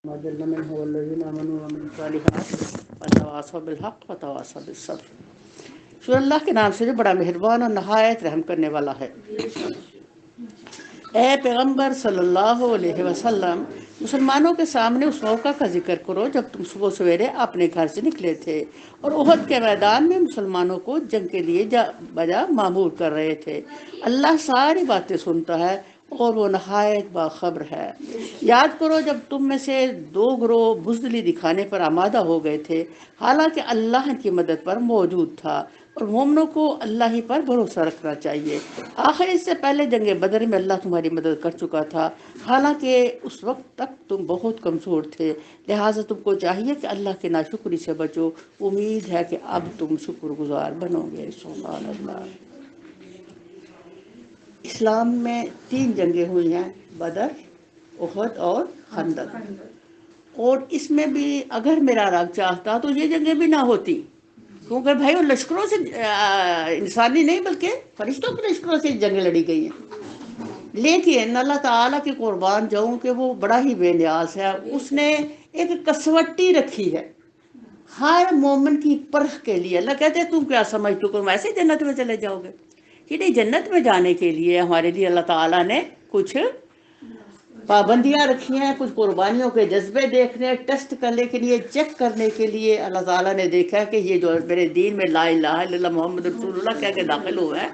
وجل منه والذين آمنوا وعملوا الصالحات وتواصوا بالحق وتواصوا بالصبر۔ شو اللہ کے نام سے جو بڑا مہربان اور نہایت رحم کرنے والا ہے۔ اے پیغمبر صلی اللہ علیہ وسلم، مسلمانوں کے سامنے اس موقع کا ذکر کرو جب تم صبح سویرے اپنے گھر سے نکلے تھے اور احد کے میدان میں مسلمانوں کو جنگ کے لیے بجا معمور کر رہے تھے۔ اللہ ساری باتیں سنتا ہے اور وہ نہایت باخبر ہے۔ یاد کرو جب تم میں سے دو گروہ بزدلی دکھانے پر آمادہ ہو گئے تھے، حالانکہ اللہ کی مدد پر موجود تھا، اور مومنوں کو اللہ ہی پر بھروسہ رکھنا چاہیے۔ آخر اس سے پہلے جنگ بدر میں اللہ تمہاری مدد کر چکا تھا، حالانکہ اس وقت تک تم بہت کمزور تھے، لہٰذا تم کو چاہیے کہ اللہ کے ناشکری سے بچو۔ امید ہے کہ اب تم شکر گزار بنو گے۔ سبحان اللہ۔ اسلام میں 3 جنگیں ہوئی ہیں، بدر، احد اور خندق، اور اس میں بھی اگر میرا رب چاہتا تو یہ جنگیں بھی نہ ہوتی، کیونکہ بھائی وہ لشکروں سے انسانی نہیں بلکہ فرشتوں کے لشکروں سے جنگیں لڑی گئی ہیں۔ لیکن اللہ تعالیٰ کی قربان جاؤں کہ وہ بڑا ہی بے نیاز ہے، اس نے ایک کسوٹی رکھی ہے ہر مومن کی پرکھ کے لیے۔ اللہ کہتے ہیں تم کیا سمجھتے ہو تم ایسے جنت میں چلے جاؤ گے؟ کہ نہیں، جنت میں جانے کے لیے ہمارے لیے اللہ تعالیٰ نے کچھ پابندیاں رکھی ہیں، کچھ قربانیوں کے جذبے دیکھنے، ٹیسٹ کرنے کے لیے، چیک کرنے کے لیے اللہ تعالیٰ نے دیکھا کہ یہ جو میرے دین میں لا الہ الا اللہ محمد رسول اللہ کہہ کے داخل ہوا ہے،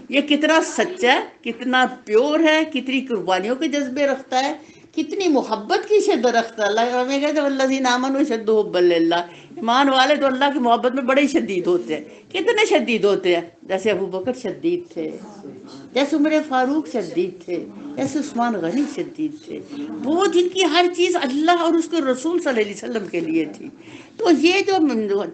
یہ کتنا سچا ہے، کتنا پیور ہے، کتنی قربانیوں کے جذبے رکھتا ہے، کتنی محبت کی شدت رکھتا ہے۔ اللہ ہمیں کہتے ہیں والذین آمنوا اشد حبا للہ، ایمان والے تو اللہ کی محبت میں بڑے شدید ہوتے ہیں۔ کتنے شدید ہوتے ہیں؟ جیسے ابو بکر شدید تھے، جیسے عمر فاروق شدید تھے، جیسے عثمان غنی شدید تھے، وہ جن کی ہر چیز اللہ اور اس کے رسول صلی اللہ علیہ وسلم کے لیے تھی۔ تو یہ جو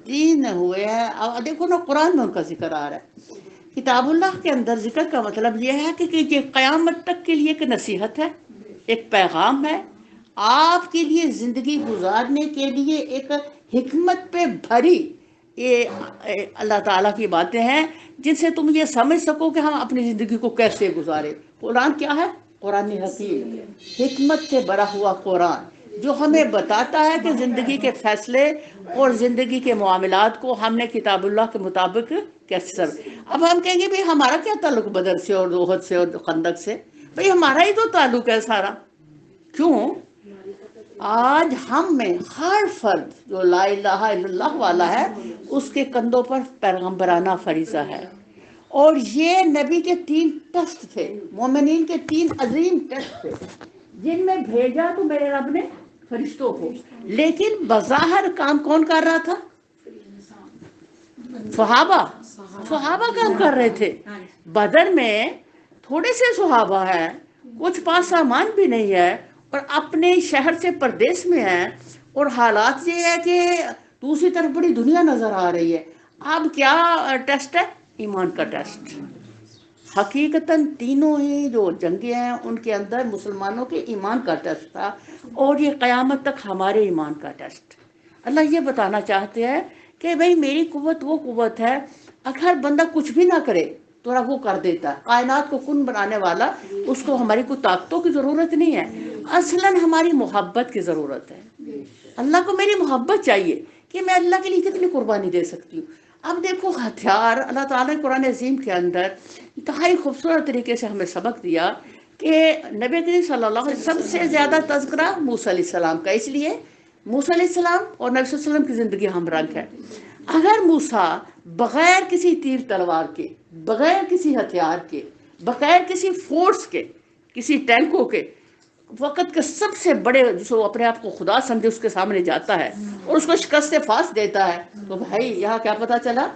3 ہوئے ہیں، اب دیکھو نا قرآن میں ان کا ذکر آ رہا ہے۔ کتاب اللہ کے اندر ذکر کا مطلب یہ ہے کہ یہ قیامت تک کے لیے ایک نصیحت ہے، ایک پیغام ہے، آپ کے لیے زندگی گزارنے کے لیے ایک حکمت پہ بھری یہ اللہ تعالیٰ کی باتیں ہیں جن سے تم یہ سمجھ سکو کہ ہم اپنی زندگی کو کیسے گزارے۔ قرآن کیا ہے؟ قرآن حکیم، حکمت سے بھرا ہوا قرآن جو ہمیں بتاتا ہے کہ زندگی کے فیصلے اور زندگی کے معاملات کو ہم نے کتاب اللہ کے مطابق کیسے۔ اب ہم کہیں گے بھئی ہمارا کیا تعلق بدر سے اور احد سے اور خندق سے؟ بھئی ہمارا ہی تو تعلق ہے سارا۔ کیوں؟ آج ہم میں ہر فرد جو لا الہ الا اللہ والا ہے اس کے کندھوں پر پیغمبرانہ فریضہ ہے، اور یہ نبی کے 3 ٹیسٹ تھے، مومنین کے 3 عظیم ٹیسٹ تھے جن میں بھیجا تو میرے رب نے فرشتوں کو، لیکن بظاہر کام کون کر رہا تھا؟ صحابہ کام کر رہے تھے۔ بدر میں تھوڑے سے صحابہ ہیں، کچھ پاس سامان بھی نہیں ہے، اور اپنے شہر سے پردیس میں ہیں، اور حالات یہ ہے کہ دوسری طرف بڑی دنیا نظر آ رہی ہے۔ اب کیا ٹیسٹ ہے؟ ایمان کا ٹیسٹ۔ حقیقتاً تینوں ہی جو جنگیں ہیں ان کے اندر مسلمانوں کے ایمان کا ٹیسٹ تھا، اور یہ قیامت تک ہمارے ایمان کا ٹیسٹ۔ اللہ یہ بتانا چاہتے ہیں کہ بھئی میری قوت وہ قوت ہے، اگر بندہ کچھ بھی نہ کرے تو وہ کر دیتا ہے۔ کائنات کو کن بنانے والا، اس کو ہماری کوئی طاقتوں کی ضرورت نہیں ہے، اصلاً ہماری محبت کی ضرورت ہے۔ اللہ کو میری محبت چاہیے کہ میں اللہ کے لیے کتنی قربانی دے سکتی ہوں۔ اب دیکھو ہتھیار، اللہ تعالیٰ نے قرآن عظیم کے اندر انتہائی خوبصورت طریقے سے ہمیں سبق دیا کہ نبی کریم صلی اللہ علیہ وسلم سب سے زیادہ تذکرہ موسیٰ علیہ السلام کا، اس لیے موسیٰ علیہ السلام اور نبی صلی اللہ علیہ وسلم کی زندگی ہم رنگ ہے۔ اگر موسیٰ بغیر کسی تیر تلوار کے، بغیر کسی ہتھیار کے، بغیر کسی فورس کے، کسی ٹینکوں کے، وقت کے سب سے بڑے جو اپنے آپ کو خدا سمجھے اس کے سامنے جاتا ہے اور اس کو شکست فاس دیتا ہے، تو بھائی یہاں کیا پتا چلا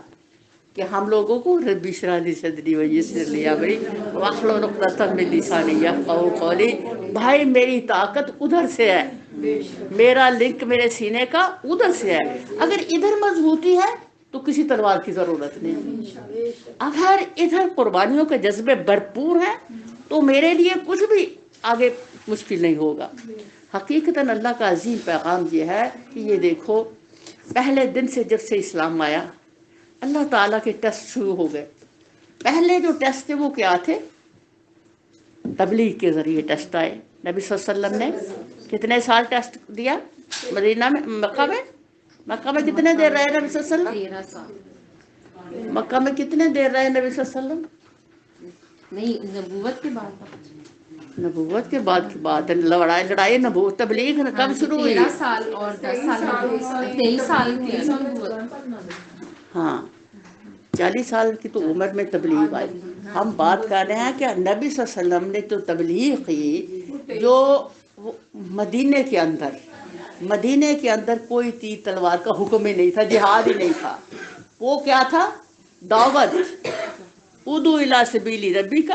کہ ہم لوگوں کو رب اشرح لی صدری ویسر لی امری واحلل عقدۃ من لسانی یفقہوا قولی، بھائی میری طاقت ادھر سے ہے، میرا لنک میرے سینے کا ادھر سے ہے۔ اگر ادھر مضبوطی ہے تو کسی تلوار کی ضرورت نہیں، اگر ادھر قربانیوں کے جذبے بھرپور ہیں تو میرے لیے کچھ بھی آگے مشکل نہیں ہوگا۔ حقیقتاً اللہ کا عظیم پیغام یہ ہے کہ یہ دیکھو پہلے دن سے جب سے اسلام آیا اللہ تعالیٰ کے ٹیسٹ شروع ہو گئے۔ پہلے جو ٹیسٹ تھے وہ کیا تھے؟ تبلیغ کے ذریعے ٹیسٹ آئے۔ نبی صلی اللہ علیہ وسلم نے کتنے سال ٹیسٹ دیا مدینہ میں؟ مکہ میں کتنے دیر رہے نبی صلی اللہ علیہ 13 سال وسلم؟ مکہ میں کتنے دیر رہے نبی صلی اللہ علیہ وسلم؟ نہیں، نبوت کے بعد نبوت کے بعد کی بات ہے، لڑائی نبوت تبلیغ کب شروع ہوئی؟ 13 سال اور 10 سال 23 سال کی نبوت۔ ہاں 40 سال کی تو عمر میں تبلیغ آئی۔ ہم بات کر رہے ہیں کہ نبی صلی اللہ علیہ وسلم نے تو تبلیغ کی جو مدینے کے اندر کوئی تیر تلوار کا حکم ہی نہیں تھا، جہاد ہی نہیں تھا، وہ کیا تھا؟ دعوت، ادعو الی سبیل ربک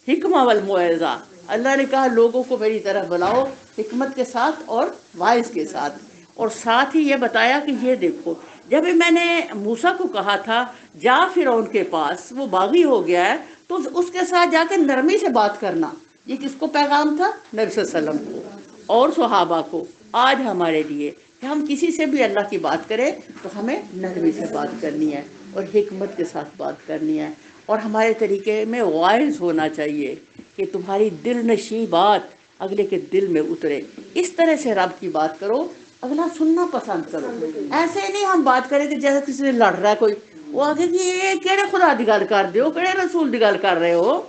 حکمہ والموعظہ۔ اللہ نے کہا لوگوں کو میری طرف بلاؤ حکمت کے ساتھ اور واعظ کے ساتھ، اور ساتھ ہی یہ بتایا کہ یہ دیکھو جب میں نے موسیٰ کو کہا تھا جا فرعون کے پاس، وہ باغی ہو گیا ہے، تو اس کے ساتھ جا کے نرمی سے بات کرنا، یہ کس کو پیغام تھا؟ نبی صلی اللہ علیہ وسلم کو اور صحابہ کو۔ آج ہمارے لیے کہ ہم کسی سے بھی اللہ کی بات کریں تو ہمیں نرمی سے بات کرنی ہے اور حکمت کے ساتھ بات کرنی ہے، اور ہمارے طریقے میں واعظ ہونا چاہیے کہ تمہاری دل نشیں بات اگلے کے دل میں اترے۔ اس طرح سے رب کی بات کرو، اگلا سننا پسند کرو۔ ایسے ہی نہیں ہم بات کریں کہ جیسے کسی سے لڑ رہا ہے کوئی، وہ آگے کہ یہ کہڑے خدا دی گل کر دیو، کہڑے رسول دی گل کر رہے ہو،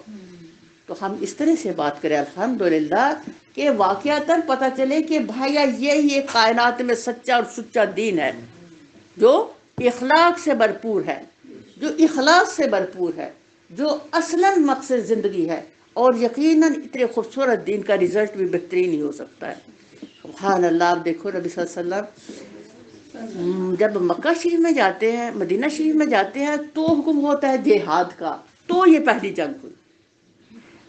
تو ہم اس طرح سے بات کریں الحمدللہ کہ واقعتاً پتہ چلے کہ بھائی یہ کائنات میں سچا اور سچا دین ہے جو اخلاق سے بھرپور ہے، جو اخلاص سے بھرپور ہے، جو اصلاً مقصد زندگی ہے، اور یقیناً اتنے خوبصورت دین کا رزلٹ بھی بہترین ہی ہو سکتا ہے۔ سبحان اللہ۔ آپ دیکھو نبی صلی اللہ علیہ وسلم جب مکہ شریف میں جاتے ہیں، مدینہ شریف میں جاتے ہیں، تو حکم ہوتا ہے جہاد کا، تو یہ پہلی جنگ ہوئی۔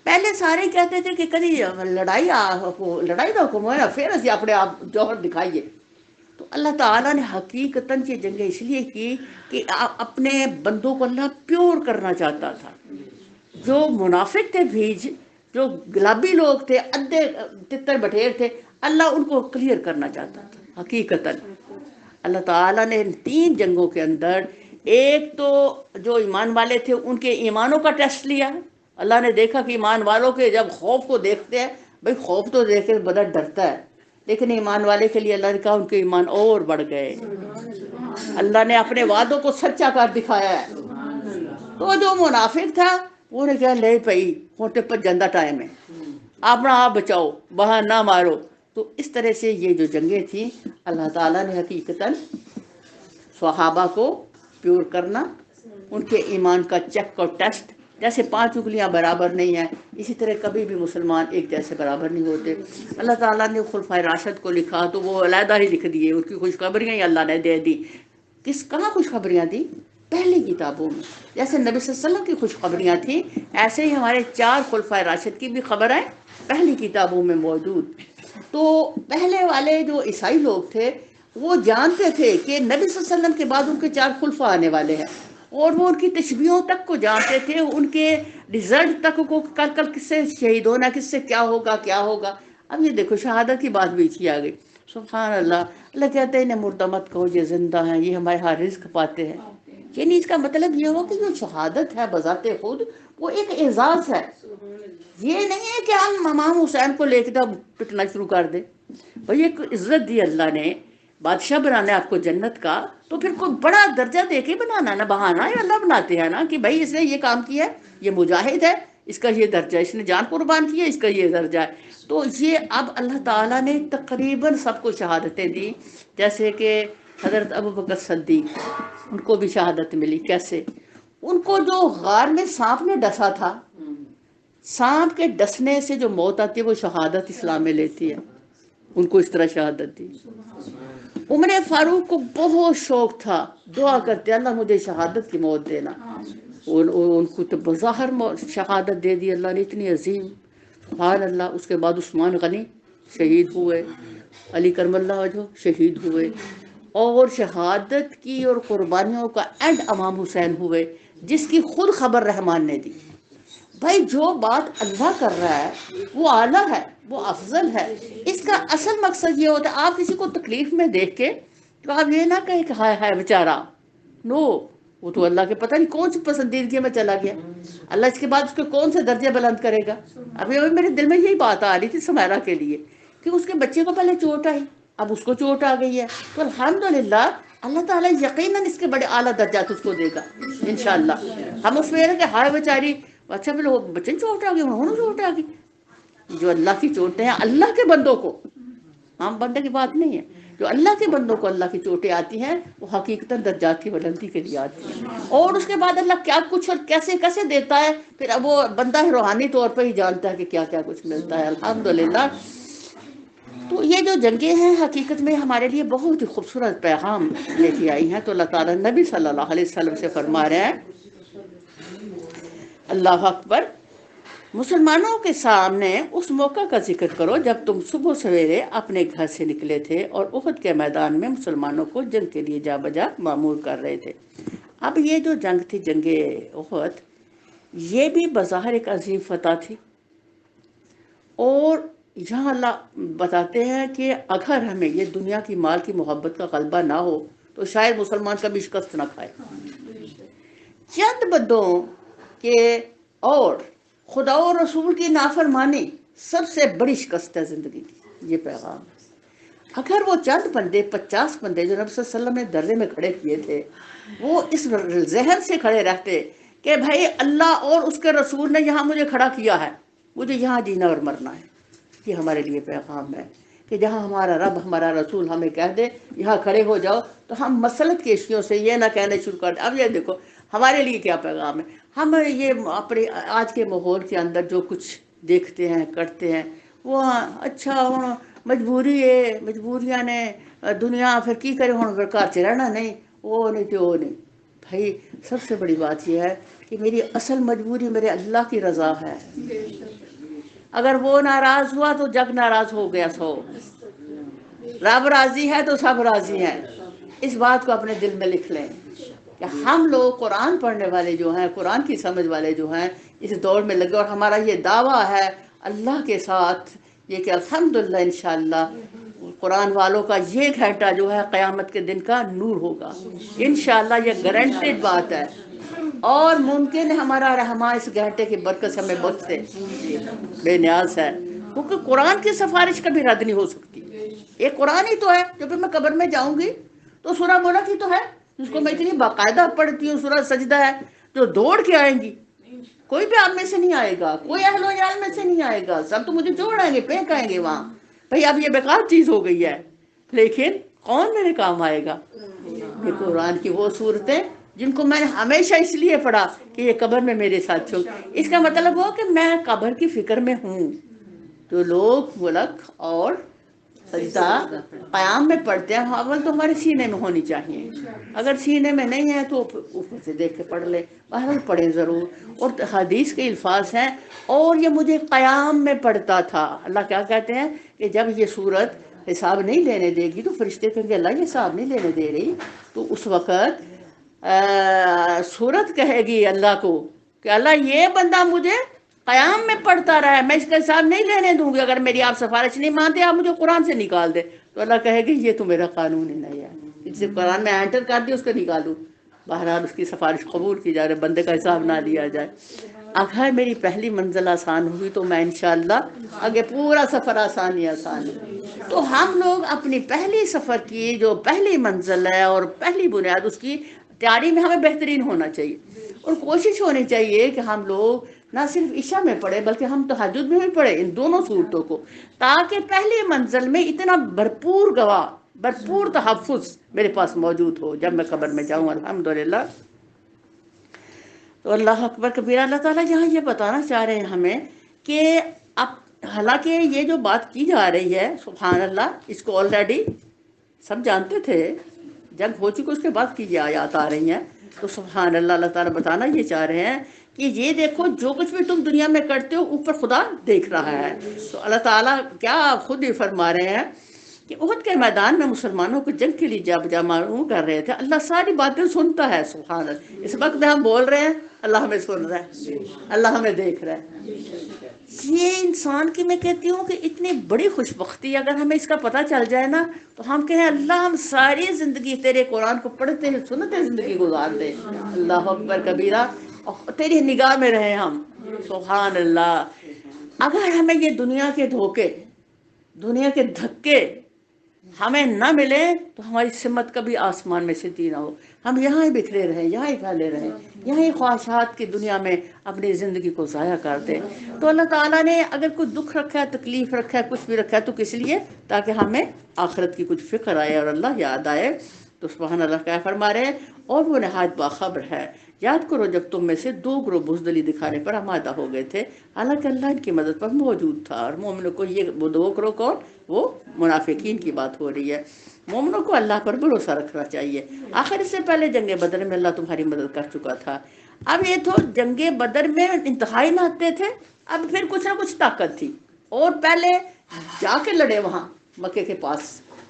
پہلے سارے کہتے تھے کہ کدی لڑائی کا حکم ہوا پھر اسی اپنے آپ جوہر دکھائیے، تو اللہ تعالیٰ نے حقیقتاً یہ جنگیں اس لیے کی کہ اپنے بندوں کو اللہ پیور کرنا چاہتا تھا۔ جو منافق تھے بھیج، جو گلابی لوگ تھے، ادھے تتر بٹھیر تھے، اللہ ان کو کلیئر کرنا چاہتا تھا۔ حقیقتاً اللہ تعالیٰ نے ان 3 جنگوں کے اندر، ایک تو جو ایمان والے تھے ان کے ایمانوں کا ٹیسٹ لیا، اللہ نے دیکھا کہ ایمان والوں کے جب خوف کو دیکھتے ہیں، بھئی خوف تو دیکھ کے بدن ڈرتا ہے، لیکن ایمان والے کے لیے اللہ نے کہا ان کے ایمان اور بڑھ گئے، اللہ نے اپنے وعدوں کو سچا کر دکھایا ہے۔ تو جو منافق تھا وہ نے کہا لے پئی ہوں تے بھجن دا ٹائم ہے، اپنا آپ بچاؤ، وہاں نہ مارو۔ تو اس طرح سے یہ جو جنگیں تھیں، اللہ تعالیٰ نے حقیقتاً صحابہ کو پیور کرنا، ان کے ایمان کا چیک اور ٹیسٹ، جیسے 5 انگلیاں برابر نہیں ہیں اسی طرح کبھی بھی مسلمان ایک جیسے برابر نہیں ہوتے۔ اللہ تعالیٰ نے خلفائے راشد کو لکھا تو وہ علیحدہ ہی لکھ دیے، ان کی خوشخبریاں ہی اللہ نے دے دی۔ کہاں خوشخبریاں دی؟ پہلی کتابوں میں، جیسے نبی صلی اللہ علیہ وسلم کی خوشخبریاں تھیں، ایسے ہی ہمارے 4 خلفائے راشد کی بھی خبریں پہلی کتابوں میں موجود۔ تو پہلے والے جو عیسائی لوگ تھے وہ جانتے تھے کہ نبی صلی اللہ علیہ وسلم کے بعد ان کے 4 خلفاء آنے والے ہیں، اور وہ ان کی تشبیہوں تک کو جانتے تھے، ان کے رزلٹ تک کو کل کس سے شہید ہونا، کس سے کیا ہوگا۔ اب یہ دیکھو شہادت کی بات بھی اچھی آ گئی، سبحان اللہ۔ اللہ کہتے ہیں انہیں مردہ مت کہو، یہ زندہ ہیں، یہ ہمارے ہاں رزق پاتے ہیں۔ یعنی اس کا مطلب یہ ہو کہ جو شہادت ہے بذات خود وہ ایک اعزاز ہے، یہ نہیں ہے کہ ہم امام حسین کو لے کے پٹنا شروع کر دیں۔ بھئی ایک عزت دی اللہ نے، بادشاہ بنانا ہے آپ کو جنت کا، تو پھر کوئی بڑا درجہ دے کے بنانا، نہ بہانا ہے، اللہ بناتے ہیں نا کہ بھائی اس نے یہ کام کیا ہے، یہ مجاہد ہے، اس کا یہ درجہ، اس نے جان قربان کی ہے، اس کا یہ درجہ ہے۔ تو یہ اب اللہ تعالیٰ نے تقریباً سب کو شہادتیں دی، جیسے کہ حضرت ابوبکر صدیق، ان کو بھی شہادت ملی۔ کیسے؟ ان کو جو غار میں سانپ نے ڈسا تھا، سانپ کے ڈسنے سے جو موت آتی ہے وہ شہادت اسلام میں لیتی ہے، ان کو اس طرح شہادت دی۔ عمر فاروق کو بہت شوق تھا، دعا کرتے اللہ مجھے شہادت کی موت دینا، ان کو تو بظاہر شہادت دے دی اللہ نے، اتنی عظیم، سبحان اللہ۔ اس کے بعد عثمان غنی شہید ہوئے، علی کرم اللہ وجہ شہید ہوئے، اور شہادت کی اور قربانیوں کا اینڈ امام حسین ہوئے، جس کی خود خبر رحمان نے دی۔ بھائی جو بات اللہ کر رہا ہے وہ اعلیٰ ہے، وہ افضل ہے، اس کا اصل مقصد یہ ہوتا ہے آپ کسی کو تکلیف میں دیکھ کے تو آپ یہ نہ کہیں کہ ہائے ہائے بیچارہ، نو، وہ تو اللہ کے پتہ نہیں کون سی پسندیدگی میں چلا گیا، اللہ اس کے بعد اس کے کون سے درجے بلند کرے گا۔ ابھی میرے دل میں یہی بات آ رہی تھی سمیرہ کے لیے کہ اس کے بچے کو پہلے چوٹ آئی، اب اس کو چوٹ آ گئی ہے، تو الحمدللہ اللہ تعالیٰ یقیناً اس کے بڑے اعلیٰ درجات اس کو دے گا انشاءاللہ۔ ہم اس میں کہ ہائے بیچاری، اچھا پھر وہ بچے چوٹ آ گئی، انہوں چوٹ آ گئی۔ جو اللہ کی چوٹیں ہیں اللہ کے بندوں کو، عام بندے کی بات نہیں ہے، جو اللہ کے بندوں کو اللہ کی چوٹیں آتی ہیں وہ حقیقتاً درجات کی بلندی کے لیے آتی ہیں، اور اس کے بعد اللہ کیا کچھ اور کیسے کیسے دیتا ہے پھر اب وہ بندہ روحانی طور پر ہی جانتا ہے کہ کیا کیا کچھ ملتا ہے الحمدللہ۔ تو یہ جو جنگیں ہیں حقیقت میں ہمارے لیے بہت ہی خوبصورت پیغام لے کے آئی ہیں۔ تو اللہ تعالیٰ نبی صلی اللہ علیہ وسلم سے فرما رہے ہیں، اللہ اکبر، مسلمانوں کے سامنے اس موقع کا ذکر کرو جب تم صبح سویرے اپنے گھر سے نکلے تھے اور احد کے میدان میں مسلمانوں کو جنگ کے لیے جا بجا مامور کر رہے تھے۔ اب یہ جو جنگ تھی، جنگ احد، یہ بھی بظاہر ایک عظیم فتح تھی، اور یہاں اللہ بتاتے ہیں کہ اگر ہمیں یہ دنیا کی مال کی محبت کا غلبہ نہ ہو تو شاید مسلمان کبھی شکست نہ کھائے۔ چند بندوں کے اور خدا و رسول کی نافرمانی سب سے بڑی شکست ہے زندگی کی، یہ پیغام ہے۔ اگر وہ چند بندے، 50 بندے جو نبی صلی اللہ علیہ وسلم نے درے میں کھڑے کیے تھے، وہ اس ذہن سے کھڑے رہتے کہ بھائی اللہ اور اس کے رسول نے یہاں مجھے کھڑا کیا ہے، مجھے یہاں جینا اور مرنا ہے، یہ ہمارے لیے پیغام ہے کہ جہاں ہمارا رب، ہمارا رسول ہمیں کہہ دے یہاں کھڑے ہو جاؤ، تو ہم مسلط کیشیوں سے یہ نہ کہنے شروع کر دیں۔ اب یہ دیکھو ہمارے لیے کیا پیغام ہے، ہم یہ اپنے آج کے ماحول کے اندر جو کچھ دیکھتے ہیں کرتے ہیں وہ اچھا ہوں مجبوری ہے، مجبوریاں نے دنیا پھر کی کرے، ہوں پھر گھر چ رہنا نہیں، وہ نہیں تو وہ نہیں۔ بھائی سب سے بڑی بات یہ ہے کہ میری اصل مجبوری میرے اللہ کی رضا ہے، اگر وہ ناراض ہوا تو جگ ناراض ہو گیا سو، رب راضی ہے تو سب راضی ہیں۔ اس بات کو اپنے دل میں لکھ لیں کہ ہم لوگ قرآن پڑھنے والے جو ہیں، قرآن کی سمجھ والے جو ہیں، اس دوڑ میں لگے، اور ہمارا یہ دعویٰ ہے اللہ کے ساتھ یہ کہ الحمدللہ انشاءاللہ قرآن والوں کا یہ گھنٹہ جو ہے قیامت کے دن کا نور ہوگا انشاءاللہ، یہ گارنٹیڈ بات ہے، اور ممکن ہے ہمارا رحمان اس گھنٹے کی برکت سے ہمیں بخش دے، بے نیاز ہے، کیونکہ قرآن کی سفارش کبھی رد نہیں ہو سکتی۔ یہ قرآن ہی تو ہے، جب میں قبر میں جاؤں گی تو سورہ ملک ہی تو ہے جس کو میں اتنی باقاعدہ پڑھتی ہوں، سورہ سجدہ ہے جو دوڑ کے آئیں گی، کوئی بھی آپ میں سے نہیں آئے گا، کوئی اہل و عیال میں سے نہیں آئے گا، سب تو مجھے جوڑ آئیں گے، پھینک آئیں گے وہاں۔ بھئی اب یہ بیکار چیز ہو گئی ہے، لیکن کون میرے کام آئے گا؟ یہ قرآن کی وہ صورتیں جن کو میں نے ہمیشہ اس لیے پڑھا کہ یہ قبر میں میرے ساتھ چھو، اس کا مطلب ہو کہ میں قبر کی فکر میں ہوں۔ تو لوگ ملک اور سجدہ قیام میں پڑھتے ہیں، اول تو ہمارے سینے میں ہونی چاہیے، اگر سینے میں نہیں ہے تو اوپر سے دیکھ کے پڑھ لے، بہرحال پڑھیں ضرور۔ اور حدیث کے الفاظ ہیں، اور یہ مجھے قیام میں پڑھتا تھا۔ اللہ کیا کہتے ہیں کہ جب یہ صورت حساب نہیں لینے دے گی تو فرشتے کہیں گے اللہ یہ حساب نہیں لینے دے رہی، تو اس وقت صورت کہے گی اللہ کو کہ اللہ یہ بندہ مجھے قیام میں پڑھتا رہا ہے، میں اس کا حساب نہیں لینے دوں گی، اگر میری آپ سفارش نہیں مانتے آپ مجھے قرآن سے نکال دے، تو اللہ کہے گی یہ تو میرا قانون ہی نہیں ہے، جسے قرآن میں انٹر کر دی اس کو نکالوں۔ بہرحال اس کی سفارش قبول کی جائے، بندے کا حساب نہ لیا جائے۔ اگر میری پہلی منزل آسان ہوئی تو میں انشاءاللہ آگے پورا سفر آسان ہی آسان ہے۔ تو ہم لوگ اپنی پہلی سفر کی جو پہلی منزل ہے اور پہلی بنیاد، اس کی تیاری میں ہمیں بہترین ہونا چاہیے، اور کوشش ہونی چاہیے کہ ہم لوگ نہ صرف عشاء میں پڑھیں بلکہ ہم تہجد میں بھی پڑھیں ان دونوں صورتوں کو، تاکہ پہلی منزل میں اتنا بھرپور گواہ، بھرپور تحفظ میرے پاس موجود ہو جب میں قبر میں جاؤں الحمدللہ۔ تو اللہ اکبر کبیرہ، اللہ تعالیٰ یہاں یہ بتانا چاہ رہے ہیں ہمیں کہ اب حالانکہ یہ جو بات کی جا رہی ہے سبحان اللہ، اس کو آلریڈی سب جانتے تھے، جنگ ہو چکی اس کے بعد کی یہ آیات آ رہی ہیں، تو سبحان اللہ، اللہ تعالیٰ بتانا یہ چاہ رہے ہیں کہ یہ دیکھو جو کچھ بھی تم دنیا میں کرتے ہو اوپر خدا دیکھ رہا ہے۔ تو اللہ تعالیٰ کیا خود ہی فرما رہے ہیں کہ احد کے میدان میں مسلمانوں کو جنگ کے لیے جب جمع کر رہے تھے، اللہ ساری باتیں سنتا ہے سبحان اللہ۔ اس وقت میں ہم بول رہے ہیں اللہ ہمیں سن رہا ہے، اللہ ہمیں دیکھ رہا ہے۔ یہ انسان کی میں کہتی ہوں کہ اتنی بڑی خوش بختی اگر ہمیں اس کا پتہ چل جائے نا، تو ہم کہیں اللہ ہم ساری زندگی تیرے قرآن کو پڑھتے ہیں سنتے زندگی گزار دیں، اللہ اکبر کبیرہ، تیری نگاہ میں رہے ہم سبحان اللہ۔ اگر ہمیں یہ دنیا کے دھوکے دنیا کے دھکے ہمیں نہ ملے تو ہماری سمت کبھی آسمان میں سیدھی نہ ہو، ہم یہاں ہی بکھرے رہیں، یہاں ہی پھیلے رہیں، یہاں ہی خواہشات کی دنیا میں اپنی زندگی کو ضائع کر دیں۔ تو اللہ تعالیٰ نے اگر کوئی دکھ رکھا ہے، تکلیف رکھا ہے، کچھ بھی رکھا ہے، تو کس لیے؟ تاکہ ہمیں آخرت کی کچھ فکر آئے اور اللہ یاد آئے۔ تو سبحان اللہ کیا فرما رہے ہیں، اور وہ نہایت باخبر ہے۔ یاد کرو جب تم میں سے دو گروہ بزدلی دکھانے پر آمادہ ہو گئے تھے، حالانکہ اللہ ان کی مدد پر موجود تھا۔ اور مومنوں کو یہ وہ دو گروہ کون؟ وہ منافقین کی بات ہو رہی ہے۔ مومنوں کو اللہ پر بھروسہ رکھنا چاہیے۔ آخر اس سے پہلے جنگ بدر میں اللہ تمہاری مدد کر چکا تھا۔ اب یہ تو جنگ بدر میں انتہائی نہتے تھے، اب پھر کچھ نہ کچھ طاقت تھی، اور پہلے جا کے لڑے وہاں مکے کے پاس،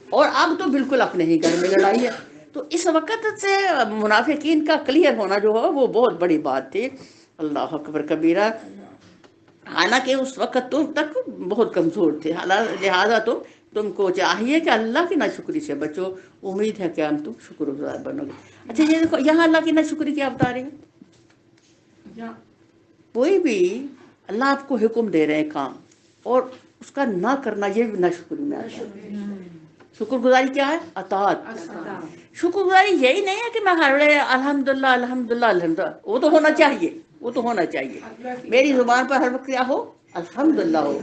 اور اب تو بالکل اپنے ہی گھر میں لڑائی ہے۔ تو اس وقت سے منافقین کا کلیئر ہونا جو ہو وہ بہت بڑی بات تھی۔ اللہ اکبر کبیرہ۔ حالانکہ اس وقت تم تک بہت کمزور تھے، لہٰذا تم کو چاہیے کہ اللہ کی ناشکری سے بچو، امید ہے کہ ہم تم شکر گزار بنو گے۔ اچھا یہ دیکھو یہاں اللہ کی ناشکری کیا بتا رہے ہیں؟ کوئی بھی اللہ آپ کو حکم دے رہے ہیں کام، اور اس کا نہ کرنا یہ بھی ناشکری میں آتا ہے۔ شکر گزاری کیا ہے؟ اطاعت۔ شکر گزاری یہی نہیں ہے کہ میں ہر وقت الحمدللہ الحمدللہ الحمدللہ، وہ تو ہونا چاہیے، وہ تو ہونا چاہیے، میری زبان پر ہر وقت کیا ہو؟ الحمدللہ ہو،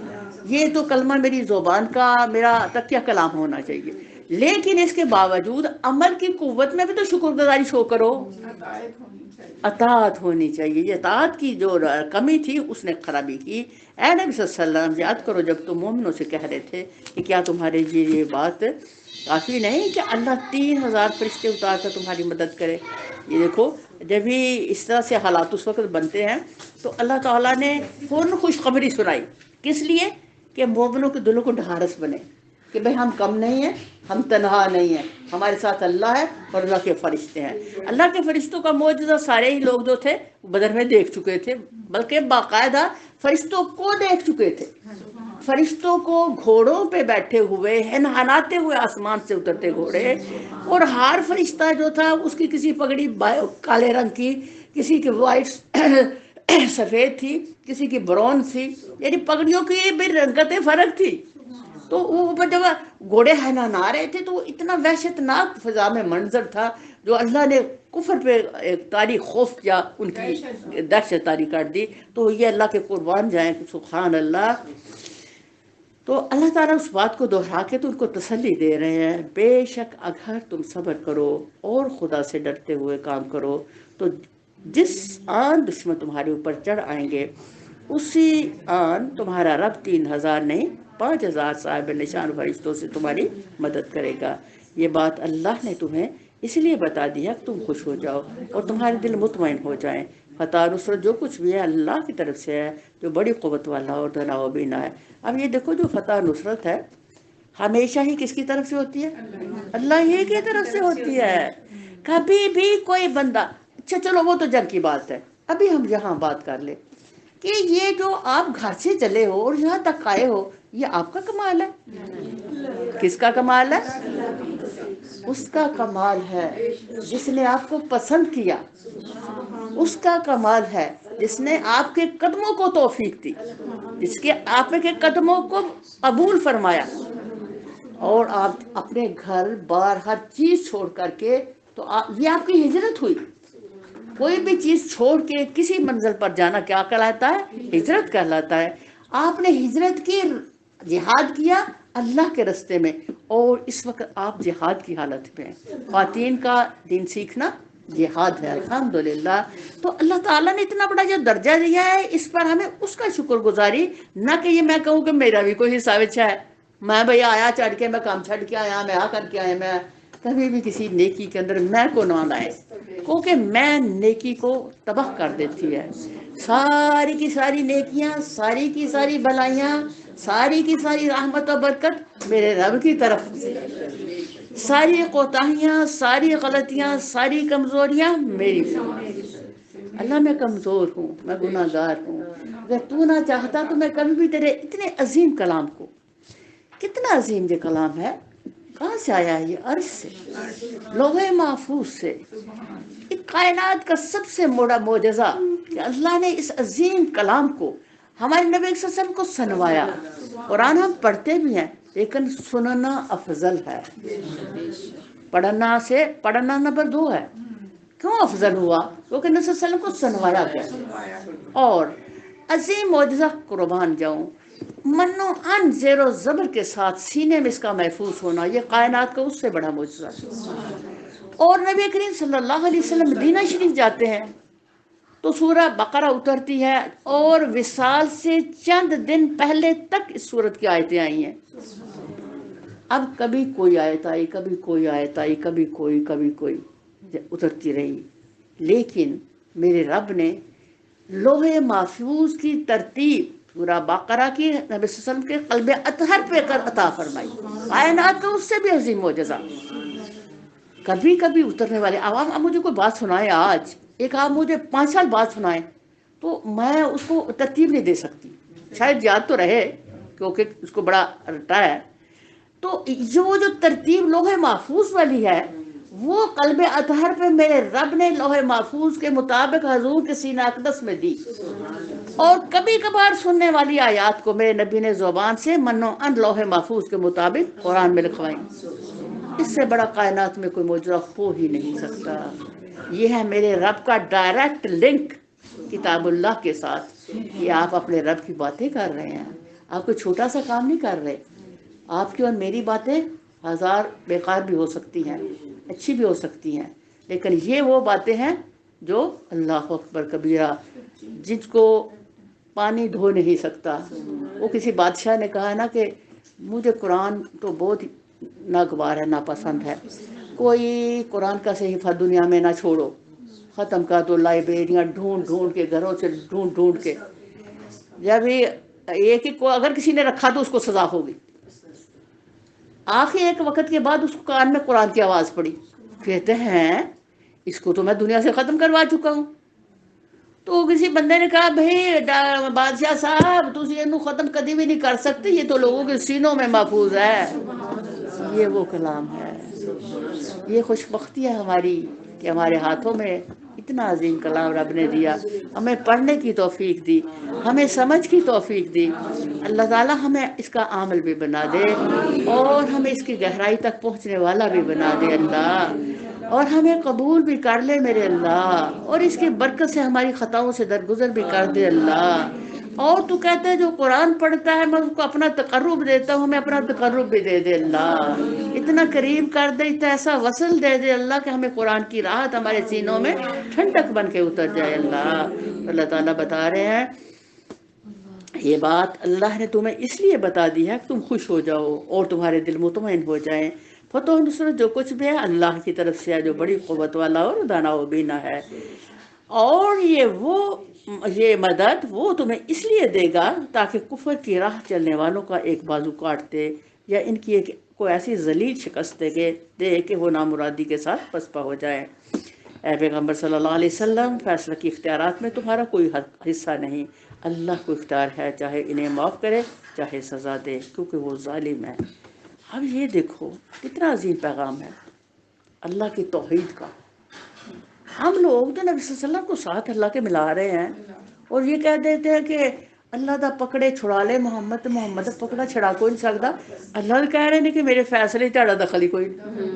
یہ تو کلمہ میری زبان کا، میرا تکیہ کلام ہونا چاہیے۔ لیکن اس کے باوجود عمل کی قوت میں بھی تو شکر گزاری شو کرو، اطاعت ہونی چاہیے۔ یہ اطاعت کی جو کمی تھی اس نے خرابی کی۔ اے نبی صلی اللہ علیہ وسلم یاد کرو جب تم مومنوں سے کہہ رہے تھے کہ کیا تمہارے یہ بات کافی نہیں کہ اللہ 3000 فرشتے اتار کر تمہاری مدد کرے؟ یہ دیکھو جب بھی اس طرح سے حالات اس وقت بنتے ہیں تو اللہ تعالیٰ نے فوراً خوشخبری سنائی، کس لیے؟ کہ مومنوں کے دلوں کو ڈھارس بنے کہ بھئی ہم کم نہیں ہیں، ہم تنہا نہیں ہیں، ہمارے ساتھ اللہ ہے اور اللہ کے فرشتے ہیں۔ اللہ کے فرشتوں کا معجزہ سارے ہی لوگ جو تھے بدر میں دیکھ چکے تھے، بلکہ باقاعدہ فرشتوں کو دیکھ چکے تھے، فرشتوں کو گھوڑوں پہ بیٹھے ہوئے ہنہناتے ہوئے آسمان سے اترتے گھوڑے، اور ہر فرشتہ جو تھا اس کی کسی پگڑی کالے رنگ کی، کسی کی وائٹ سفید تھی، کسی کی برون تھی، یعنی پگڑیوں کی بھی رنگتیں فرق تھی۔ تو وہ جب گھوڑے ہنہنا رہے تھے تو اتنا وحشتناک فضا میں منظر تھا جو اللہ نے کفر پہ ایک طاری خوف کیا، ان کی دہشت طاری کر دی۔ تو یہ اللہ کے قربان جائیں کہ سبحان اللہ۔ تو اللہ تعالیٰ اس بات کو دہرا کے تو ان کو تسلی دے رہے ہیں، بے شک اگر تم صبر کرو اور خدا سے ڈرتے ہوئے کام کرو تو جس آن دشمن تمہارے اوپر چڑھ آئیں گے اسی آن تمہارا رب 3000 نہیں 5000 صاحب نشان فرشتوں سے تمہاری مدد کرے گا۔ یہ بات اللہ نے تمہیں اس لیے بتا دیا کہ تم خوش ہو جاؤ اور تمہارے دل مطمئن ہو جائیں۔ فتح نصرت جو کچھ بھی ہے اللہ کی طرف سے ہے جو بڑی قوت والا اور دنا و بینا ہے۔ اب یہ دیکھو جو فتح نصرت ہے ہمیشہ ہی کس کی طرف سے ہوتی ہے؟ اللہ ہی کی طرف سے ہوتی ہے۔ کبھی بھی کوئی بندہ، اچھا چلو وہ تو جنگ کی بات ہے، ابھی ہم یہاں بات کر لیں کہ یہ جو آپ گھر سے چلے ہو اور یہاں تک آئے ہو یہ آپ کا کمال ہے؟ کس کا کمال ہے؟ اس کا کمال ہے جس نے آپ کو پسند کیا، اس کا کمال ہے جس نے آپ کے قدموں کو توفیق دی، جس کے آپ کے قدموں کو قبول فرمایا، اور آپ اپنے گھر بار ہر چیز چھوڑ کر کے، تو یہ آپ کی ہجرت ہوئی۔ کوئی بھی چیز چھوڑ کے کسی منزل پر جانا کیا کہلاتا ہے؟ ہجرت کہلاتا ہے۔ آپ نے ہجرت کی، جہاد کیا اللہ کے راستے میں، اور اس وقت آپ جہاد کی حالت میں ہیں۔ خواتین کا دین سیکھنا جہاد ہے الحمدللہ۔ تو اللہ تعالیٰ نے اتنا بڑا جو درجہ دیا ہے اس پر ہمیں اس کا شکر گزاری، نہ کہ یہ میں کہوں کہ میرا بھی کوئی حصہ وچا ہے، میں بھئی آیا چڑھ کے، میں کام چھڑ کے آیا، میں آ کر کے آیا، میں کبھی بھی کسی نیکی کے اندر میں کو نہ لائے، کیونکہ میں نیکی کو تباہ کر دیتی ہے۔ ساری کی ساری نیکیاں، ساری کی ساری بھلائیاں، ساری کی ساری رحمت و برکت میرے رب کی طرف سے، ساری کوتاہیاں، ساری غلطیاں، ساری کمزوریاں میری سے۔ اللہ میں کمزور ہوں، میں گناہ گار ہوں، اگر تو نہ چاہتا تو میں کبھی بھی تیرے اتنے عظیم کلام کو، کتنا عظیم یہ کلام ہے، کہاں سے آیا ہے؟ یہ عرش سے، لوح محفوظ سے۔ ایک کائنات کا سب سے بڑا معجزہ کہ اللہ نے اس عظیم کلام کو ہمارے نبی صلی اللہ علیہ وسلم کو سنوایا۔ قرآن ہم پڑھتے بھی ہیں لیکن سننا افضل ہے، پڑھنا سے پڑھنا نمبر 2 ہے۔ کیوں افضل ہوا؟ کیونکہ نبی صلی اللہ علیہ وسلم کو سنوایا گیا۔ اور عظیم معجزہ قربان جاؤں، منو ان زیر و زبر کے ساتھ سینے میں اس کا محفوظ ہونا، یہ کائنات کا اس سے بڑا معجزہ ہے۔ اور نبی کریم صلی اللہ علیہ وسلم مدینہ شریف جاتے ہیں تو سورہ بقرہ اترتی ہے، اور وصال سے چند دن پہلے تک اس سورت کی آیتیں آئی ہیں۔ اب کبھی کوئی آیت آئی، کبھی کوئی آیت آئی، کبھی کوئی اترتی رہی، لیکن میرے رب نے لوح محفوظ کی ترتیب سورہ بقرہ کی نبی صلی اللہ علیہ وسلم کے قلب اطہر پہ کر عطا فرمائی، کائنات کا اس سے بھی عظیم معجزہ۔ کبھی کبھی اترنے والے آپ مجھے کوئی بات سنائیں، آج ایک آپ مجھے 5 سال بعد سنائیں تو میں اس کو ترتیب نہیں دے سکتی، شاید یاد تو رہے کیونکہ اس کو بڑا رٹا ہے۔ تو جو ترتیب لوح محفوظ والی ہے وہ قلب اطہر پہ میرے رب نے لوح محفوظ کے مطابق حضور کے سینہ اقدس میں دی، اور کبھی کبھار سننے والی آیات کو میرے نبی نے زبان سے منو ان لوح محفوظ کے مطابق قرآن میں لکھوائیں۔ اس سے بڑا کائنات میں کوئی معجزہ ہو ہی نہیں سکتا۔ یہ ہے میرے رب کا ڈائریکٹ لنک کتاب اللہ کے ساتھ، کہ آپ اپنے رب کی باتیں کر رہے ہیں، آپ کوئی چھوٹا سا کام نہیں کر رہے۔ آپ کی اور میری باتیں 1000 بیکار بھی ہو سکتی ہیں، اچھی بھی ہو سکتی ہیں، لیکن یہ وہ باتیں ہیں جو اللہ اکبر کبیرہ، جس کو پانی دھو نہیں سکتا۔ وہ کسی بادشاہ نے کہا نا کہ مجھے قرآن تو بہت ناگوار ہے، ناپسند ہے، کوئی قرآن کا صحیفہ دنیا میں نہ چھوڑو، ختم کر دو، لائبریریاں ڈھونڈ ڈھونڈ کے، گھروں سے ڈھونڈ ڈھونڈ کے، جب ایک کو اگر کسی نے رکھا تو اس کو سزا ہوگی۔ آخر ایک وقت کے بعد اس کو کان میں قرآن کی آواز پڑی، کہتے ہیں اس کو تو میں دنیا سے ختم کروا چکا ہوں۔ تو کسی بندے نے کہا بھائی بادشاہ صاحب تسی اینو ختم کدی بھی نہیں کر سکتے، یہ تو لوگوں کے سینوں میں محفوظ ہے۔ یہ وہ کلام ہے، یہ خوش بختی ہے ہماری کہ ہمارے ہاتھوں میں اتنا عظیم کلام رب نے دیا، ہمیں پڑھنے کی توفیق دی، ہمیں سمجھ کی توفیق دی۔ اللہ تعالی ہمیں اس کا عمل بھی بنا دے، اور ہمیں اس کی گہرائی تک پہنچنے والا بھی بنا دے اللہ، اور ہمیں قبول بھی کر لے میرے اللہ، اور اس کی برکت سے ہماری خطاؤں سے درگزر بھی کر دے اللہ۔ اور تو کہتے ہے جو قرآن پڑھتا ہے میں اس کو اپنا تقرب دیتا ہوں، ہمیں اپنا تقرب بھی دے دے اللہ، اتنا قریب کر دے، اتنا ایسا وصل دے دے اللہ کہ ہمیں قرآن کی راحت ہمارے سینوں میں ٹھنڈک بن کے اتر جائے اللہ۔ اللہ تعالیٰ بتا رہے ہیں یہ بات اللہ نے تمہیں اس لیے بتا دی ہے کہ تم خوش ہو جاؤ اور تمہارے دل مطمئن ہو جائیں۔ فتح و نصرت جو کچھ بھی ہے اللہ کی طرف سے ہے، جو بڑی قوت والا اور دانا و بینا ہے، اور یہ مدد وہ تمہیں اس لیے دے گا تاکہ کفر کی راہ چلنے والوں کا ایک بازو کاٹ دے، یا ان کی کوئی ایسی ذلیل شکست دے کہ وہ نامرادی کے ساتھ پسپا ہو جائے۔ اے پیغمبر صلی اللہ علیہ وسلم، فیصلہ کی اختیارات میں تمہارا کوئی حصہ نہیں، اللہ کو اختیار ہے، چاہے انہیں معاف کرے چاہے سزا دے، کیونکہ وہ ظالم ہے۔ اب یہ دیکھو کتنا عظیم پیغام ہے اللہ کی توحید کا۔ ہم لوگ تو نبی صلی اللہ علیہ وسلم کو ساتھ اللہ کے ملا رہے ہیں، اور یہ کہہ دیتے ہیں کہ اللہ دا پکڑے چھڑا لے محمد، محمد دا پکڑا چھڑا کوئی نہیں سکتا۔ اللہ بھی کہہ رہے ہیں کہ میرے فیصلے تہاڈا دخل ہی کوئی نہیں۔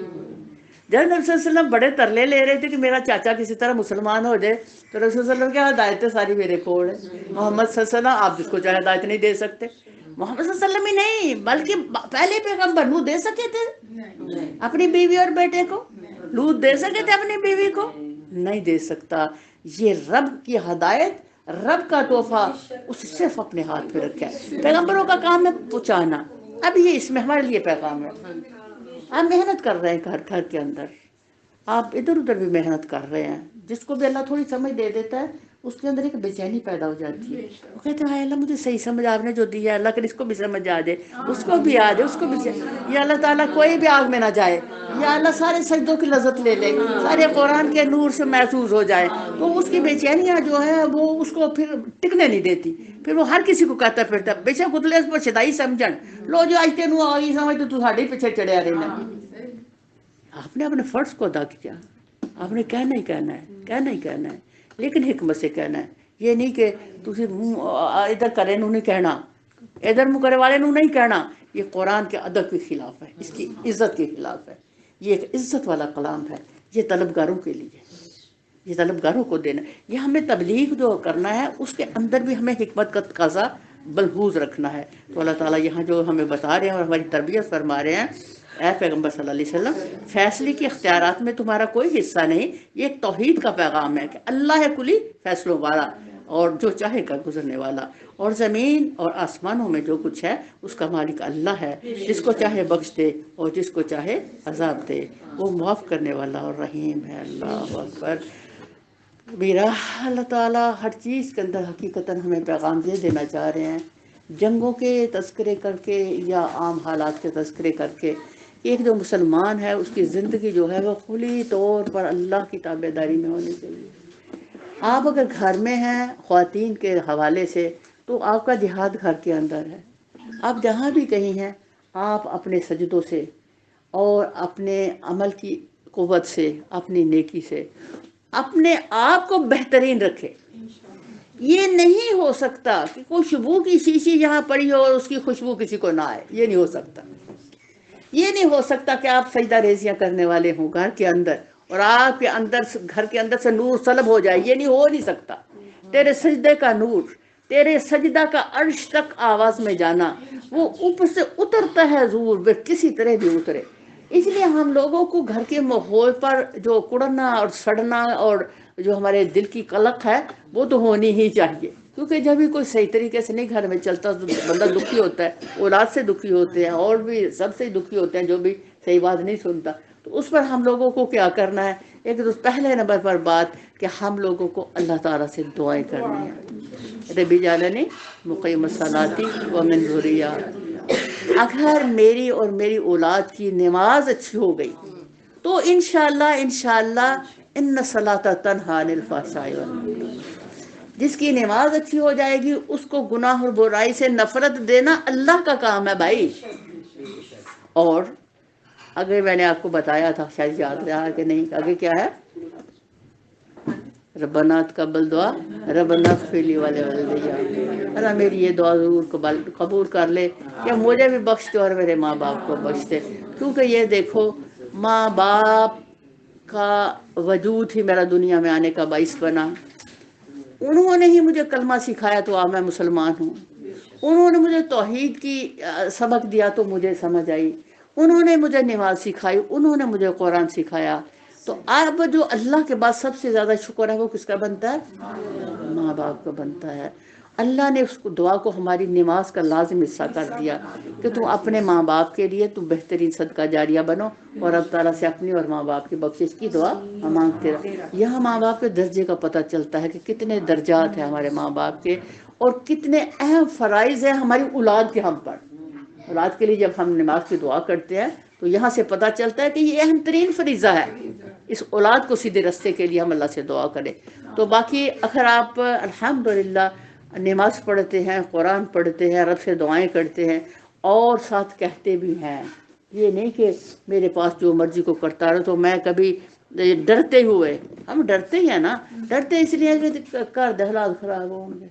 جب نبی صلی اللہ علیہ وسلم بڑے ترلے لے رہے تھے کہ میرا چاچا کسی طرح مسلمان ہو جائے، تو رسول صلی اللہ علیہ وسلم کی ہدایتیں ساری میرے کول ہیں۔ محمد صلی اللہ علیہ وسلم آپ جس کو چاہے ہدایت نہیں دے سکتے، محمد صلی اللہ علیہ وسلم ہی نہیں بلکہ پہلے پیغمبر نوح دے سکے تھے اپنی بیوی اور بیٹے کو، لوط دے سکے تھے اپنی بیوی کو، نہیں دے سکتا۔ یہ رب کی ہدایت، رب کا تحفہ، اس صرف اپنے ہاتھ پہ رکھا ہے۔ پیغمبروں کا کام ہے پہنچانا، اب یہ اس میں ہمارے لیے پیغام ہے۔ آپ محنت کر رہے ہیں گھر کے اندر، آپ ادھر ادھر بھی محنت کر رہے ہیں، جس کو بھی اللہ تھوڑی سمجھ دے دیتا ہے اس کے اندر ایک بے چینی پیدا ہو جاتی ہے، وہ کہتے ہیں اللہ مجھے صحیح سمجھ آپ نے جو دی ہے اللہ کہ اس کو بھی سمجھ آ جائے، اس کو بھی آ جائے، اس کو بھی یا اللہ تعالیٰ کوئی بھی آگ میں نہ جائے، یا اللہ سارے سجدوں کی لذت لے لے، سارے قرآن کے نور سے محفوظ ہو جائے، تو اس کی بے چینیاں جو ہے وہ اس کو پھر ٹکنے نہیں دیتی، پھر وہ ہر کسی کو کہتا پھرتا بے شک اتلے اس پر شدائی سمجھن لو جو آج تینوں آگئی سمجھ تو ساڈے پیچھے چڑھیا رہنا۔ آپ نے اپنے فرض کو ادا کیا، آپ نے کہنا ہی کہنا ہے، کہنا ہی کہنا ہے، لیکن حکمت سے کہنا ہے۔ یہ نہیں کہ تسی ادھر کرے نو نہیں کہنا، ادھر منہ کرے والے نو نہیں کہنا، یہ قرآن کے ادب کے خلاف ہے، اس کی عزت کے خلاف ہے، یہ ایک عزت والا کلام ہے، یہ طلبگاروں کے لیے، یہ طلبگاروں کو دینا، یہ ہمیں تبلیغ جو کرنا ہے اس کے اندر بھی ہمیں حکمت کا تقاضا ملحوظ رکھنا ہے۔ تو اللہ تعالیٰ یہاں جو ہمیں بتا رہے ہیں اور ہماری تربیت فرما رہے ہیں، اے پیغمبر صلی اللہ علیہ وسلم، فیصلے کے اختیارات میں تمہارا کوئی حصہ نہیں، یہ ایک توحید کا پیغام ہے کہ اللہ ہے کلی فیصلوں والا اور جو چاہے کا گزرنے والا، اور زمین اور آسمانوں میں جو کچھ ہے اس کا مالک اللہ ہے، جس کو چاہے بخش دے اور جس کو چاہے عذاب دے، وہ معاف کرنے والا اور رحیم ہے۔ اللہ اکبر۔ میرا اللہ تعالیٰ ہر چیز کے اندر حقیقتاً ہمیں پیغام یہ دینا چاہ رہے ہیں، جنگوں کے تذکرے کر کے یا عام حالات کے تذکرے کر کے، ایک جو مسلمان ہے اس کی زندگی جو ہے وہ کھلی طور پر اللہ کی تابع داری میں ہونی چاہیے۔ آپ اگر گھر میں ہیں خواتین کے حوالے سے تو آپ کا جہاد گھر کے اندر ہے، آپ جہاں بھی کہیں ہیں آپ اپنے سجدوں سے اور اپنے عمل کی قوت سے، اپنی نیکی سے اپنے آپ کو بہترین رکھے۔ یہ نہیں ہو سکتا کہ کوئی شبو کی شیشی یہاں پڑی ہو اور اس کی خوشبو کسی کو نہ آئے، یہ نہیں ہو سکتا۔ یہ نہیں ہو سکتا کہ آپ سجدہ ریزیاں کرنے والے ہوں گھر کے اندر اور آپ کے اندر گھر کے اندر سے نور سلب ہو جائے، یہ نہیں ہو نہیں سکتا۔ تیرے سجدے کا نور، تیرے سجدہ کا عرش تک آواز میں جانا، وہ اوپر سے اترتا ہے حضور، وہ کسی طرح بھی اترے۔ اس لیے ہم لوگوں کو گھر کے ماحول پر جو کڑنا اور سڑنا اور جو ہمارے دل کی قلق ہے وہ تو ہونی ہی چاہیے، کیونکہ جب بھی کوئی صحیح طریقے سے نہیں گھر میں چلتا تو بندہ دکھی ہوتا ہے، اولاد سے دکھی ہوتے ہیں اور بھی سب سے دکھی ہوتے ہیں جو بھی صحیح بات نہیں سنتا۔ تو اس پر ہم لوگوں کو کیا کرنا ہے؟ ایک تو پہلے نمبر پر بات کہ ہم لوگوں کو اللہ تعالیٰ سے دعائیں کرنی ہیں، ربی جعلنی مقیم الصلاۃ ومن ذریتی۔ اگر میری اور میری اولاد کی نماز اچھی ہو گئی تو انشاءاللہ ان الصلاۃ تنہی عن الفحشاء والمنکر، جس کی نماز اچھی ہو جائے گی اس کو گناہ اور برائی سے نفرت دینا اللہ کا کام ہے بھائی۔ اور اگر میں نے آپ کو بتایا تھا، شاید یاد رہا کہ نہیں، آگے کیا ہے؟ ربنا تقبل دعا ربنا اغفر لی ولوالدی، اللہ میری یہ دعا ضرور قبول کر لے کہ مجھے بھی بخش دے اور میرے ماں باپ کو بخش دے، کیونکہ یہ دیکھو ماں باپ کا وجود ہی میرا دنیا میں آنے کا باعث بنا۔ انہوں نے ہی مجھے کلمہ سکھایا تو میں مسلمان ہوں، انہوں نے مجھے توحید کی سبق دیا تو مجھے سمجھ آئی، انہوں نے مجھے نماز سکھائی، انہوں نے مجھے قرآن سکھایا۔ تو اب جو اللہ کے بعد سب سے زیادہ شکر ہے وہ کس کا بنتا ہے؟ ماں باپ کا بنتا ہے۔ اللہ نے اس کو دعا کو ہماری نماز کا لازم حصہ کر دیا کہ تم اپنے ماں باپ کے لیے تم بہترین صدقہ جاریہ بنو اور اب تعالیٰ سے اپنی اور ماں باپ کی بخشش کی دعا مانگتے رہو۔ یہاں ماں باپ کے درجے کا پتہ چلتا ہے کہ کتنے درجات ہیں ہمارے ماں باپ کے اور کتنے اہم فرائض ہیں ہماری اولاد کے ہم پر۔ اولاد کے لیے جب ہم نماز کی دعا کرتے ہیں تو یہاں سے پتہ چلتا ہے کہ یہ اہم ترین فریضہ ہے، اس اولاد کو سیدھے رستے کے لیے ہم اللہ سے دعا کریں۔ تو باقی اگر آپ الحمدللہ نماز پڑھتے ہیں، قرآن پڑھتے ہیں، رب سے دعائیں کرتے ہیں اور ساتھ کہتے بھی ہیں، یہ نہیں کہ میرے پاس جو مرضی کو کرتا رہو، تو میں کبھی ڈرتے ہوئے، ہم ڈرتے ہی ہیں نا، ڈرتے اس لیے کہ کر دے حالات خراب ہوں گے۔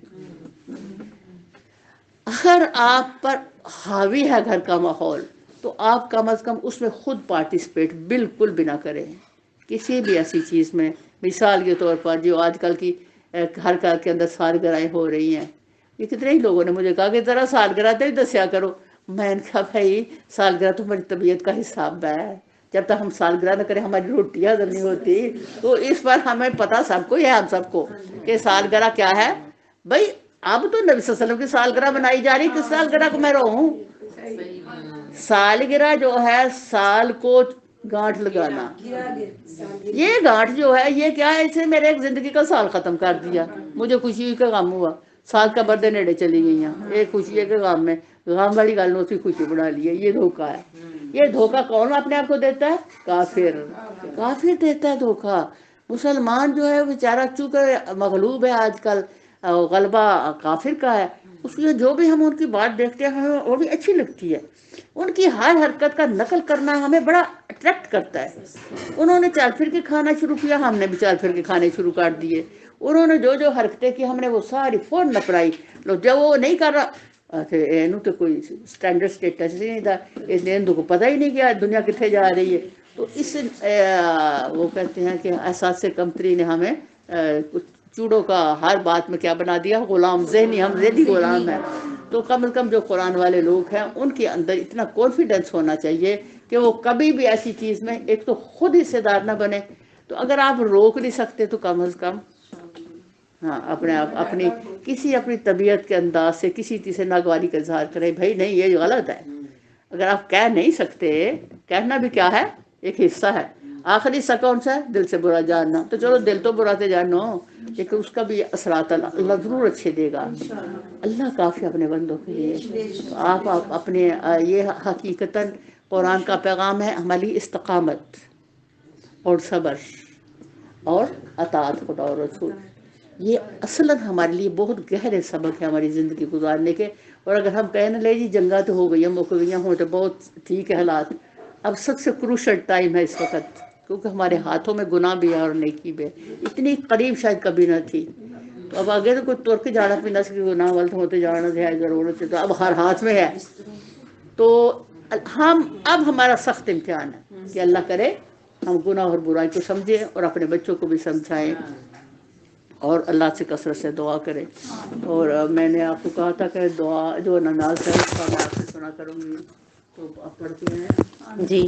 اگر آپ پر حاوی ہے گھر کا ماحول تو آپ کم از کم اس میں خود پارٹیسپیٹ بالکل بھی نہ کریں کسی بھی ایسی چیز میں۔ مثال کے طور پر جو آج کل کی ہر گھر کے اندر سالگرہیں ہو رہی ہیں، یہ کتنے ہی لوگوں نے مجھے کہا کہ ذرا سالگرہ تو ہی دسیا کرو۔ میں نے کہا بھائی سالگرہ تو ہماری طبیعت کا حساب ہے، جب تک ہم سالگرہ نہ کریں ہماری روٹی ہضم نہیں ہوتی۔ تو اس پر ہمیں پتہ سب کو ہے، ہم سب کو، کہ سالگرہ کیا ہے۔ بھائی اب تو نبی صلی اللہ علیہ وسلم کی سالگرہ بنائی جا رہی، کس سالگرہ کو میں رہوں؟ سالگرہ جو ہے سال کو گانٹھ لگانا، یہ گانٹھ جو ہے یہ کیا ہے، اسے میرے ایک زندگی کا سال ختم کر دیا، مجھے خوشی کا غم ہوا، سال کا بردے نیڑے چلی گئی ہیں، ایک خوشی ہے کہ غم میں غم والی گل نے اسی خوشی بنا لی ہے۔ یہ دھوکہ ہے، یہ دھوکہ کون اپنے آپ کو دیتا ہے؟ کافر، کافر دیتا ہے دھوکہ۔ مسلمان جو ہے بیچارہ چونکہ مغلوب ہے آج کل، غلبہ کافر کا ہے، اس لیے جو بھی ہم ان کی بات دیکھتے ہیں ہمیں وہ بھی اچھی لگتی ہے، ان کی ہر حرکت کا نقل کرنا ہمیں بڑا اٹریکٹ کرتا ہے۔ انہوں نے چال پھر کے کھانا شروع کیا، ہم نے بھی چال پھر کے کھانے شروع کر دیے۔ انہوں نے جو حرکتیں کی ہم نے وہ ساری فوراً اپنائی۔ لو جب وہ نہیں کر رہا تو کوئی اسٹینڈرڈ اسٹیٹس ہی نہیں تھا، اس لیے ہندو کو پتہ ہی نہیں کہ دنیا کتنے جا رہی ہے. تو اس وہ کہتے ہیں کہ احساس کمتری نے ہمیں چوڑوں کا ہر بات میں کیا بنا دیا، غلام ذہنی، ہم ذہنی غلام ہیں. تو کم از کم جو قرآن والے لوگ ہیں ان کے اندر اتنا کانفیڈنس ہونا چاہیے کہ وہ کبھی بھی ایسی چیز میں ایک تو خود حصے دار نہ بنے. تو اگر آپ روک نہیں سکتے تو کم از کم ہاں اپنی کسی اپنی طبیعت کے انداز سے کسی چیز سے ناگواری کا اظہار کرے، بھائی نہیں یہ غلط ہے. اگر آپ کہہ نہیں سکتے، کہنا بھی کیا ہے، ایک حصہ ہے. آخری حصہ کون سا ہے؟ دل سے برا جاننا. تو چلو دل تو برا سے جانو، لیکن اس کا بھی اثرات اللہ ضرور اچھے دے گا. اللہ کافی اپنے بندوں کے لیے. تو آپ اپنے یہ حقیقتاً قرآن کا پیغام ہے ہماری استقامت اور صبر اور اطاعت خدا اور رسول. یہ اصلاً ہمارے لیے بہت گہرے سبق ہے ہماری زندگی گزارنے کے. اور اگر ہم کہنے لیں جی جنگاں تو ہو گئی ہیں، مک گئی ہوں تو بہت ٹھیک ہے حالات، اب سب سے کروشل ٹائم ہے اس وقت، کیونکہ ہمارے ہاتھوں میں گناہ بھی ہے اور نیکی بھی ہے. اتنی قریب شاید کبھی نہ تھی. تو اب آگے تو کوئی تر کے جانا پینا سے گناہ والت ہوتے جانا ہے ضرورت ہے، تو اب ہر ہاتھ میں ہے. تو اب ہمارا سخت امتحان ہے کہ اللہ کرے ہم گناہ اور برائی کو سمجھیں اور اپنے بچوں کو بھی سمجھائیں اور اللہ سے کثرت سے دعا کریں. اور میں نے آپ کو کہا تھا کہ دعا جو نماز ہے اس کا میں آپ سے سنا کروں گی، تو آپ پڑھتی ہیں. جی.